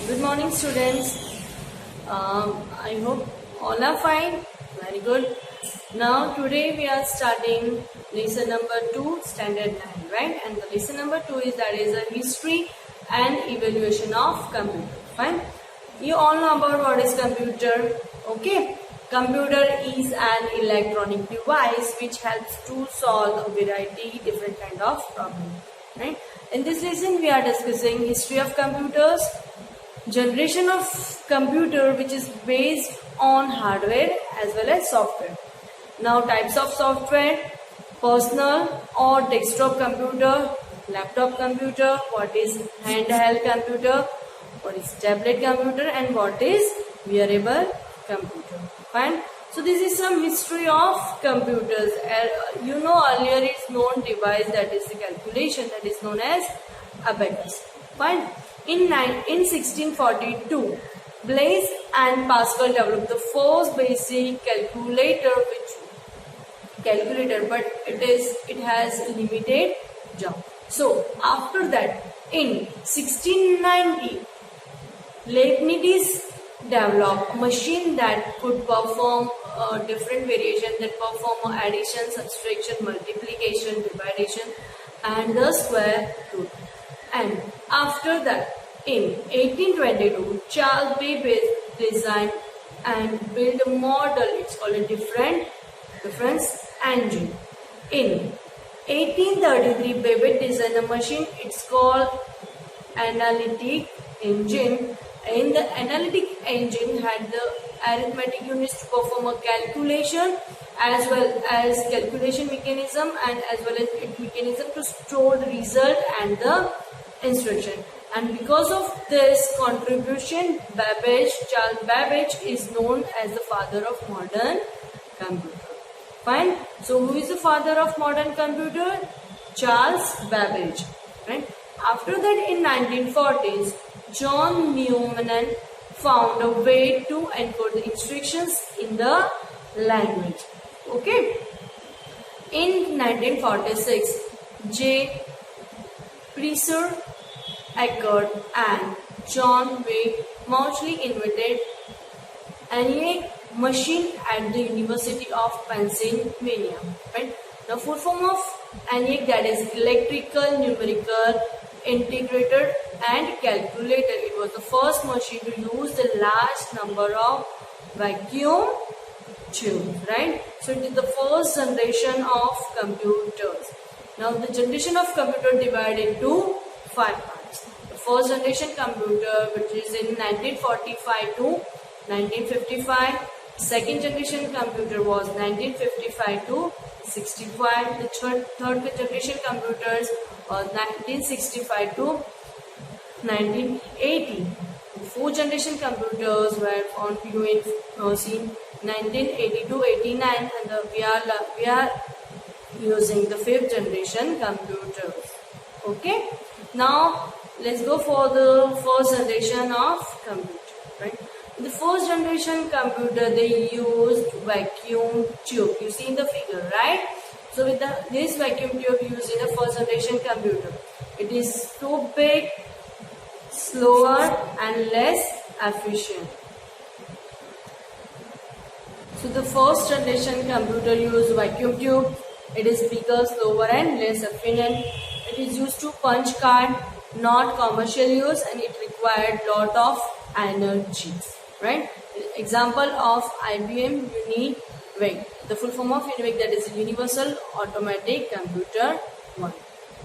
Good morning, students. I hope all are fine. Very good. Now, today we are starting lesson number 2, standard 9, right? And the lesson number 2 is a history and evaluation of computer. Fine. You all know about what is computer. Okay. Computer is an electronic device which helps to solve a variety different kind of problem. Right. In this lesson, we are discussing history of computers, generation of computer which is based on hardware as well as software. Now, types of software: personal or desktop computer, laptop computer, what is handheld computer, what is tablet computer, and what is wearable computer. Fine. So this is some history of computers. You know, earlier it's known device, that is the calculation, that is known as abacus. Fine. In 1642, Blaise and Pascal developed the first basic calculator, but it has limited job. So after that, in 1690, Leibniz developed a machine that could perform different variation, that perform addition, subtraction, multiplication, division, and the square root. And after that, in 1822, Charles Babbage designed and built a model. It's called a difference engine. In 1833, Babbage designed a machine. It's called analytic engine. In the analytic engine had the arithmetic units to perform a calculation, as well as calculation mechanism, and as well as mechanism to store the result and the instruction. And because of this contribution, Charles Babbage is known as the father of modern computer. Fine. So who is the father of modern computer? Charles Babbage. Right. After that, in 1940s, John Newman found a way to encode the instructions in the language. Okay. In 1946, J. Presser Eckert and John W. Mauchly invented ENIAC machine at the University of Pennsylvania. Right? The full form of ENIAC, that is electrical, numerical, integrator and calculator. It was the first machine to use the large number of vacuum tubes. Right? So it is the first generation of computers. Now the generation of computer divided into 5 parts. The first generation computer, which is in 1945 to 1955. Second generation computer was 1955 to 65. The third generation computers was 1965 to 1980. The fourth generation computers were found to in 1980 to 89, and we are using the fifth generation computers. Okay. Now let's go for the first generation of computer. Right. In the first generation computer, they used vacuum tube. You see in the figure, right? So with this vacuum tube used in the first generation computer, it is too big, slower, and less efficient. So the first generation computer used vacuum tube. It is bigger, slower, and less efficient. It is used to punch card, not commercial use, and it required lot of energy. Right? Example of IBM UNIVAC. The full form of UNIVAC, that is Universal Automatic Computer 1.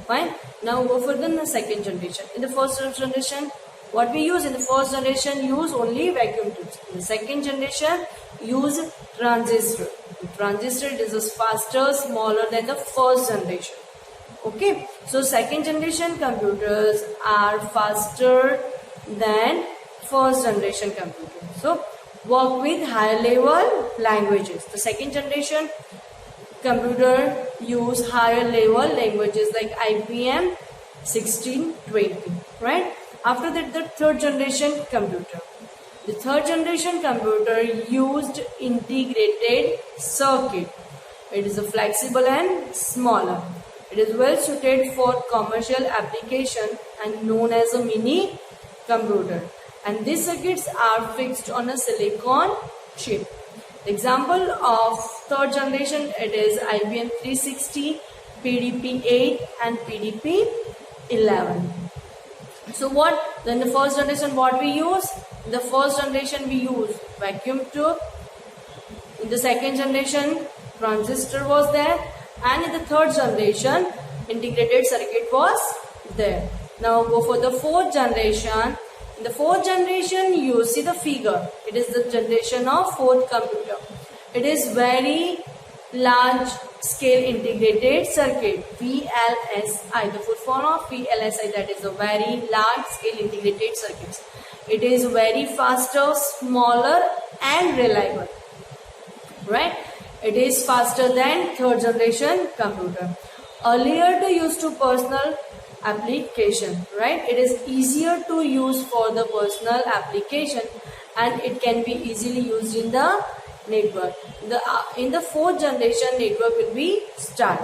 Fine. Now go further in the second generation. In the first generation, what we use in the first generation use only vacuum tubes. In the second generation, use transistor. The transistor is faster, smaller than the first generation. Okay. So second generation computers are faster than first generation computers. So work with higher level languages. The second generation computer use higher level languages like IBM 1620. Right? After that, the third generation computer. The third generation computer used integrated circuit. It is a flexible and smaller. It is well suited for commercial application and known as a mini computer. and these circuits are fixed on a silicon chip. The example of third generation, it is IBM 360, PDP-8 and PDP-11. So what, then the first generation what we use? In the first generation we use vacuum tube. In the second generation transistor was there, and in the third generation integrated circuit was there. Now go for the fourth generation. In the fourth generation, you see the figure. It is the generation of fourth computer. It is very large scale integrated circuit, VLSI. The full form of VLSI, that is a very large scale integrated circuits. It is very faster, smaller and reliable. Right? It is faster than third generation computer. Earlier to use to personal application, right? It is easier to use for the personal application, and it can be easily used in the network. In the fourth generation, network will be start.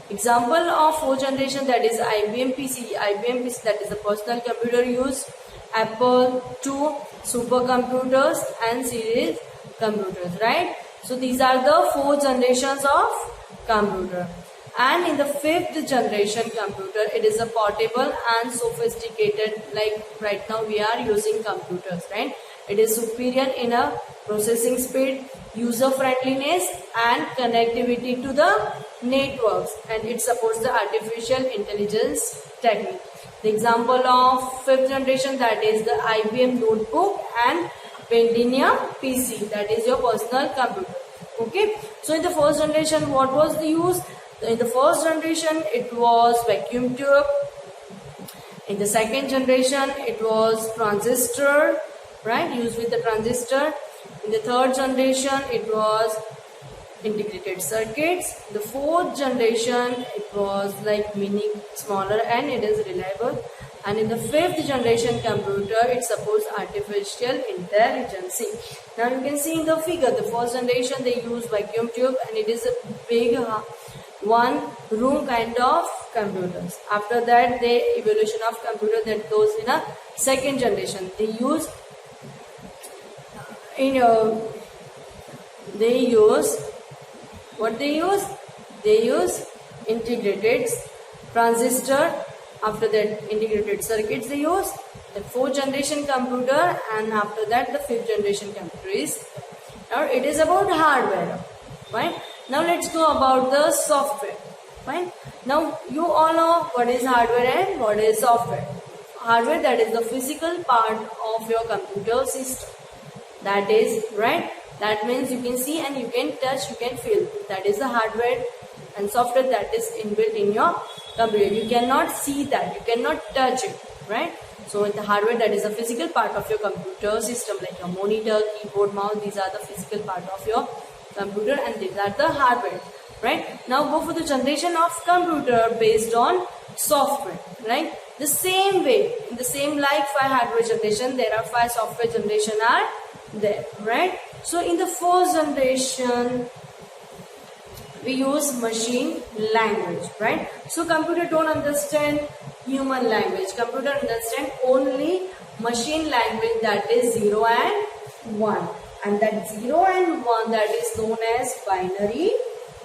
Example of fourth generation, that is IBM PC. IBM PC, that is the personal computer used. Apple II supercomputers and series computers, right? So these are the four generations of computer. And in the fifth generation computer, it is a portable and sophisticated, like right now we are using computers, right? It is superior in a processing speed, user friendliness and connectivity to the networks, and it supports the artificial intelligence technique. The example of fifth generation, that is the IBM notebook and Pentium PC, that is your personal computer. Okay, so in the first generation, what was the use? In the first generation, it was vacuum tube. In the second generation, it was transistor, right? Used with the transistor. In the third generation, it was integrated circuits. The fourth generation, it was like mini, smaller, and it is reliable. And in the fifth generation computer, it supports artificial intelligence. Now you can see in the figure, the first generation they use vacuum tube, and it is a big one room kind of computers. After that, the evolution of computer that goes in a second generation. They use They use integrated transistor. After that, integrated circuits they use. The fourth generation computer, and after that the fifth generation computer is. Now it is about hardware. Fine. Now let's go about the software. Fine. Now you all know what is hardware and what is software. Hardware, that is the physical part of your computer system. That is, right? That means you can see and you can touch, you can feel. That is the hardware, and software, that is inbuilt in your computer. You cannot see that, you cannot touch it, right? So in the hardware, that is a physical part of your computer system, like your monitor, keyboard, mouse. These are the physical part of your computer, and these are the hardware, right? Now go for the generation of computer based on software, right? The same way, in the same like 5 hardware generation, there are 5 software generation are there, right? So in the first generation, we use machine language, right? So computer don't understand human language. Computer understand only machine language, that is 0 and 1. And that 0 and 1, that is known as binary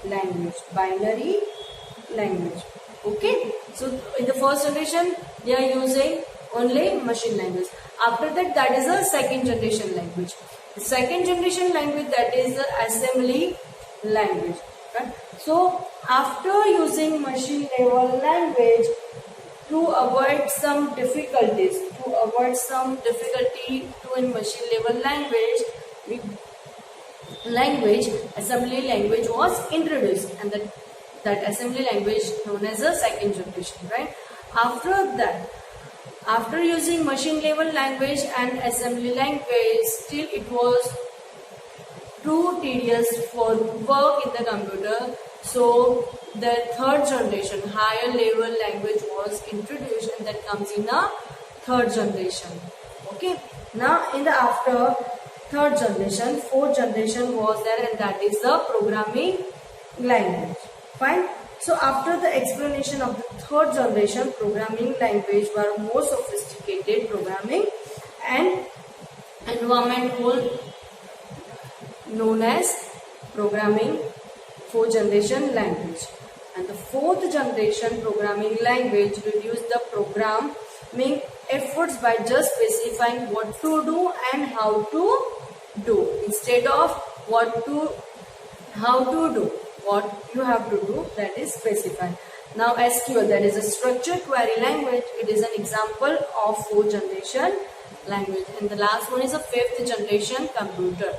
language. Binary language. Okay. So in the first generation, they are using only machine language. After that, that is a second generation language. The second generation language, that is the assembly language. Right? So after using machine level language, to avoid some difficulties, in machine level language, assembly language was introduced, and that assembly language known as a second generation, right? After that, after using machine level language and assembly language, still it was too tedious for work in the computer. So the third generation, higher level language was introduced, and that comes in a third generation. Okay. Now in the after third generation, fourth generation was there, and that is the programming language. Fine. So after the explanation of the third generation, programming language were more sophisticated programming, and government rule known as programming 4th generation language. And the 4th generation programming language reduce the programming efforts by just specifying what to do and how to do, instead of how to do, what you have to do, that is specified. Now SQL, that is a structured query language, it is an example of 4th generation language. And the last one is a 5th generation computer,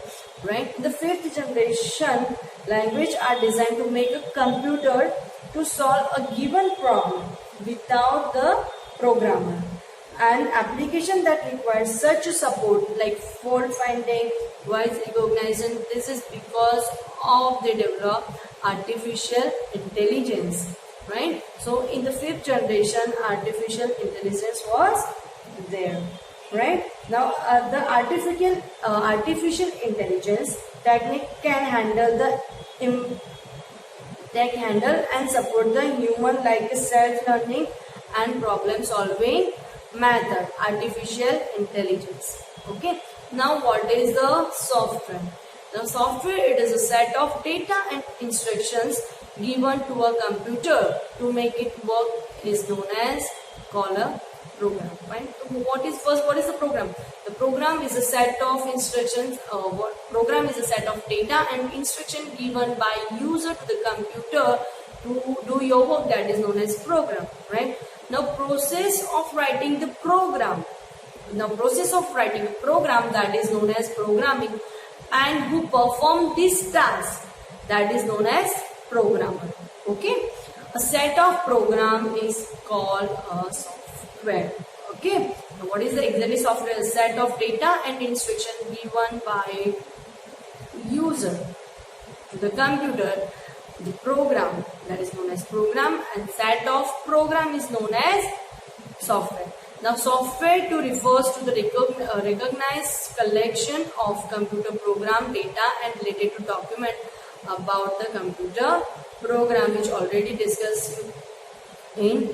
right? The 5th generation language are designed to make a computer to solve a given problem without the programmer. An application that requires such support like fault finding, voice recognition, this is because of they develop artificial intelligence, right? So in the 5th generation, artificial intelligence was there, right? Now the artificial intelligence technique can handle and support the human like self-learning and problem solving method, artificial intelligence. Okay, now what is the software? The software, it is a set of data and instructions given to a computer to make it work, is known as called a program, right? What is the program? The program is a set of instructions, program is a set of data and instruction given by user to the computer to do your work, that is known as program, right? Now process of writing the program, that is known as programming, and who perform this task, that is known as programmer. Okay, a set of program is called a software. Okay, now what is the exactly software? A set of data and instruction given by user to the computer, the program, that is known as program, and set of program is known as software. Now software to refers to the recognized collection of computer program data and related to document about the computer program, which already discussed in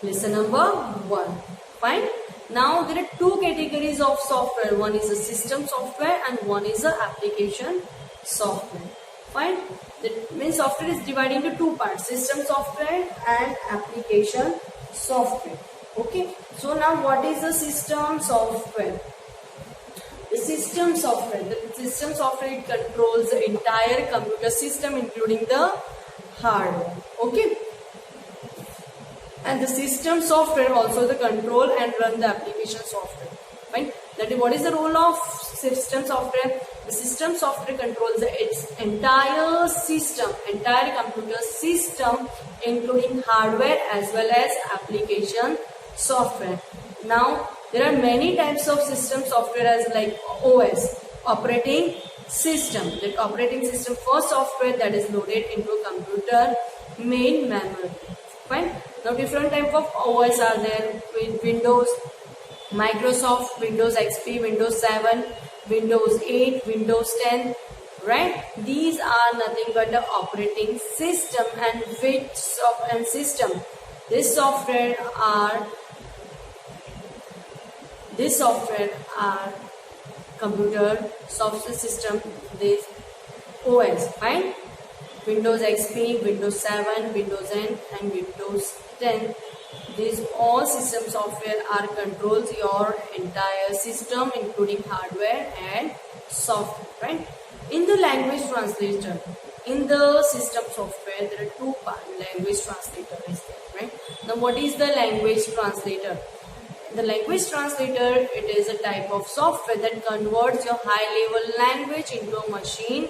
lesson number 1. Fine. Now there are two categories of software. One is a system software and one is a application software. Fine. That means software is divided into two parts: system software and application software. Okay. So now what is the system software? The system software. It controls the entire computer system, including the hardware. Okay. And the system software also the control and run the application software. Right? That is, what is the role of system software? The system software controls its entire system, entire computer system, including hardware as well as application software. Now there are many types of system software as like OS, operating system. That operating system for software that is loaded into a computer main memory. Fine. Now different type of OS are there with Windows, Microsoft, Windows XP, Windows 7, Windows 8, Windows 10, right? These are nothing but the operating system, and This software are computer software system, this OS, fine? Windows XP, Windows 7, Windows 10 and Windows 10. These all system software are controls your entire system, including hardware and software, right? In the language translator, in the system software, there are two parts. Language translator is there, right? Now what is the language translator? The language translator, it is a type of software that converts your high-level language into a machine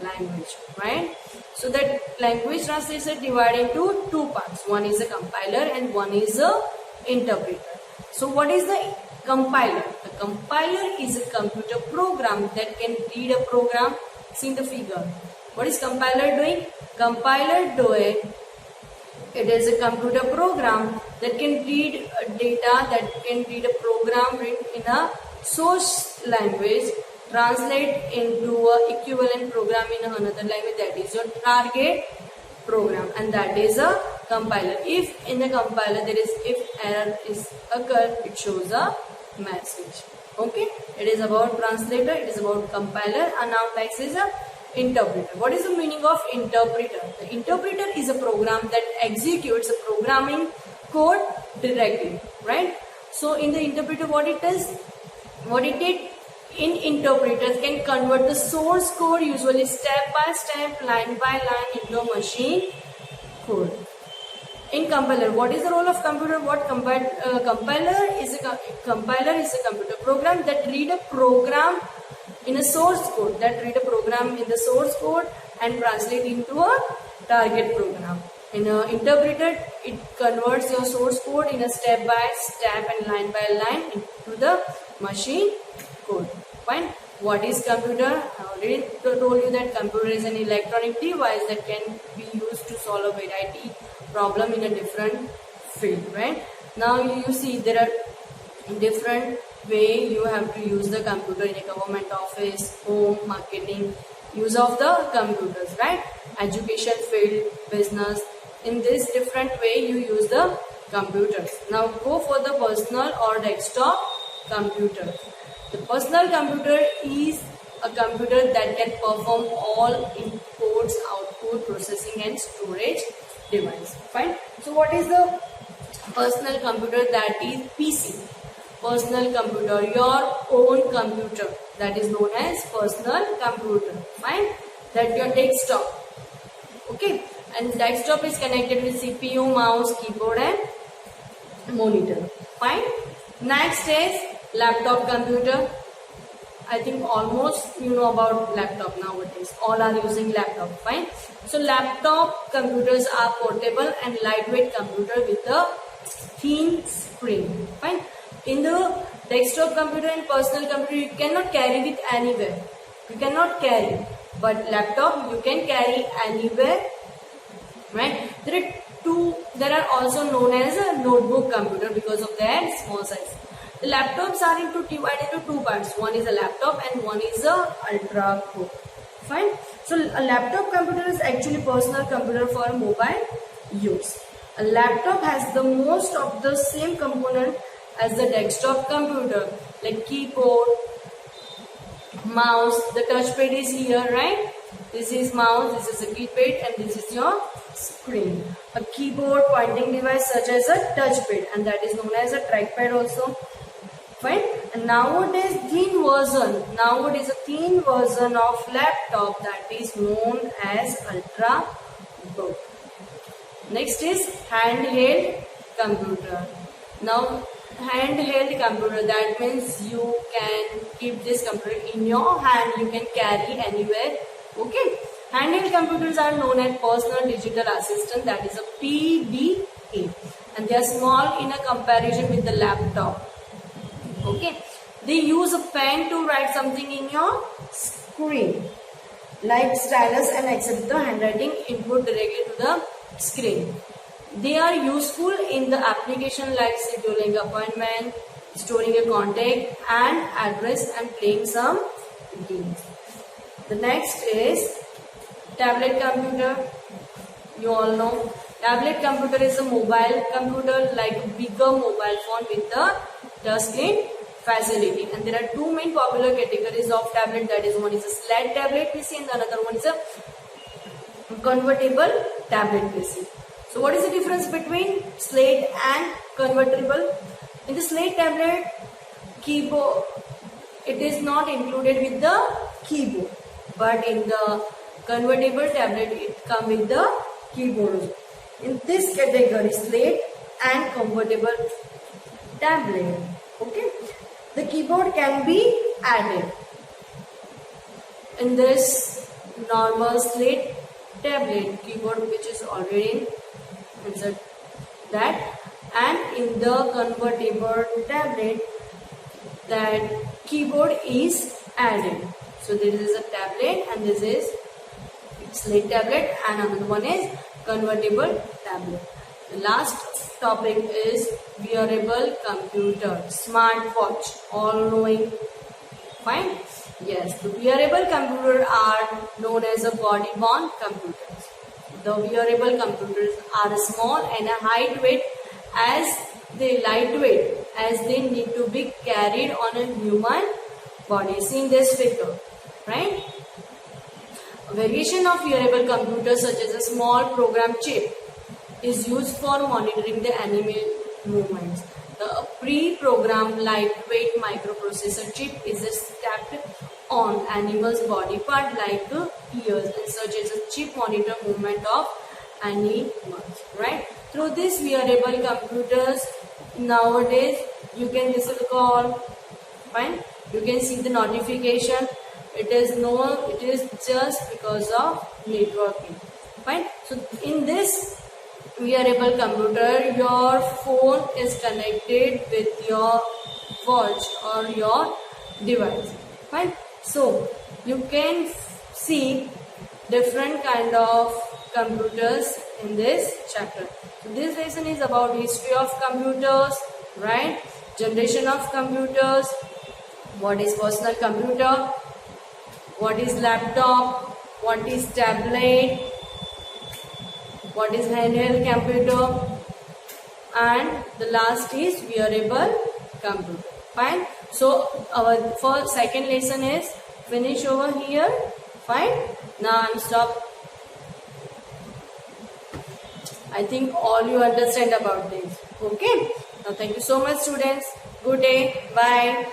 language, right? So that language translator is divided into two parts. One is a compiler and one is a interpreter. So what is the compiler? The compiler is a computer program that can read a program. See in the figure. What is compiler doing? Compiler doing, it is a computer program that can read data, that can read a program written in a source language, translate into a equivalent program in another language, that is your target program, and that is a compiler. If in the compiler there is, if error is occur, it shows a message. Okay, it is about translator, it is about compiler, and now next is a interpreter. What is the meaning of interpreter? The interpreter is a program that executes a programming code directly, right? So in the interpreter, what it does, what it did, in interpreters can convert the source code, usually step by step, line by line, into a machine code. In compiler, what is the role of computer? What compiler is a computer program that read a program in a source code, and translate into a target program. In an interpreter, it converts your source code in a step by step and line by line into the machine code. Fine. What is computer? I already told you that computer is an electronic device that can be used to solve a variety problem in a different field, right? Now you see there are different way you have to use the computer in a government office, home, marketing, use of the computers, right? Education field, business. In this different way you use the computers. Now go for the personal or desktop computer. The personal computer is a computer that can perform all inputs, output, processing and storage device. Fine. So what is the personal computer? That is PC. Personal computer, your own computer, that is known as personal computer. Fine. That your desktop. Okay. And desktop is connected with CPU, mouse, keyboard and monitor. Fine. Next is laptop computer. I think almost you know about laptop nowadays. All are using laptop. Fine. So laptop computers are portable and lightweight computer with a thin screen. Fine. In the desktop computer and personal computer, you cannot carry it anywhere. You cannot carry. But laptop you can carry anywhere. Right. There are also known as a notebook computer because of their small size. The laptops are divided into two parts. One is a laptop and one is a ultra book. Fine. So a laptop computer is actually personal computer for mobile use. A laptop has the most of the same component as the desktop computer, like keyboard, mouse. The touchpad is here, right? This is mouse, this is a keypad, and this is your screen. A keyboard pointing device such as a touchpad, and that is known as a trackpad also. Fine. And nowadays a thin version of laptop that is known as ultrabook. Next is handheld computer. Now handheld computer, that means you can keep this computer in your hand, you can carry anywhere. Okay. Handheld computers are known as personal digital assistant, that is a PDA, and they are small in a comparison with the laptop. Okay, they use a pen to write something in your screen, like stylus, and accept the handwriting input directly to the screen. They are useful in the application like scheduling appointment, storing a contact and address, and playing some games. The next is tablet computer. You all know tablet computer is a mobile computer, like a bigger mobile phone with the touchscreen facility. And there are two main popular categories of tablet, that is one is a flat tablet PC and another one is a convertible tablet PC. So what is the difference between slate and convertible? In the slate tablet, keyboard, it is not included with the keyboard, but in the convertible tablet it comes with the keyboard. In this category, slate and convertible tablet, okay, the keyboard can be added. In this normal slate tablet, keyboard which is already insert that, and in the convertible tablet, that keyboard is added. So this is a tablet and this is slate tablet, and another one is convertible tablet. The last topic is wearable computer, smartwatch, all knowing. Fine. Yes, the wearable computers are known as a body-worn computers. The wearable computers are small and a lightweight. As they lightweight, as they need to be carried on a human body. See in this figure, right? A variation of wearable computers such as a small program chip is used for monitoring the animal movements. The pre-programmed lightweight microprocessor chip is stacked on animal's body part like ears, and such as a chip monitor movement of animals, right? Through this wearable computers nowadays you can receive a call, fine, you can see the notification. It is just because of networking, fine. So in this wearable computer, your phone is connected with your watch or your device, fine. So you can see different kind of computers in this chapter. So this lesson is about history of computers, right? Generation of computers, what is personal computer, what is laptop, what is tablet, what is handheld computer, and the last is wearable computer, fine. So our first second lesson is finish over here, fine. Now I'm stop. I think all you understand about this. Okay. Now thank you so much students. Good day. Bye.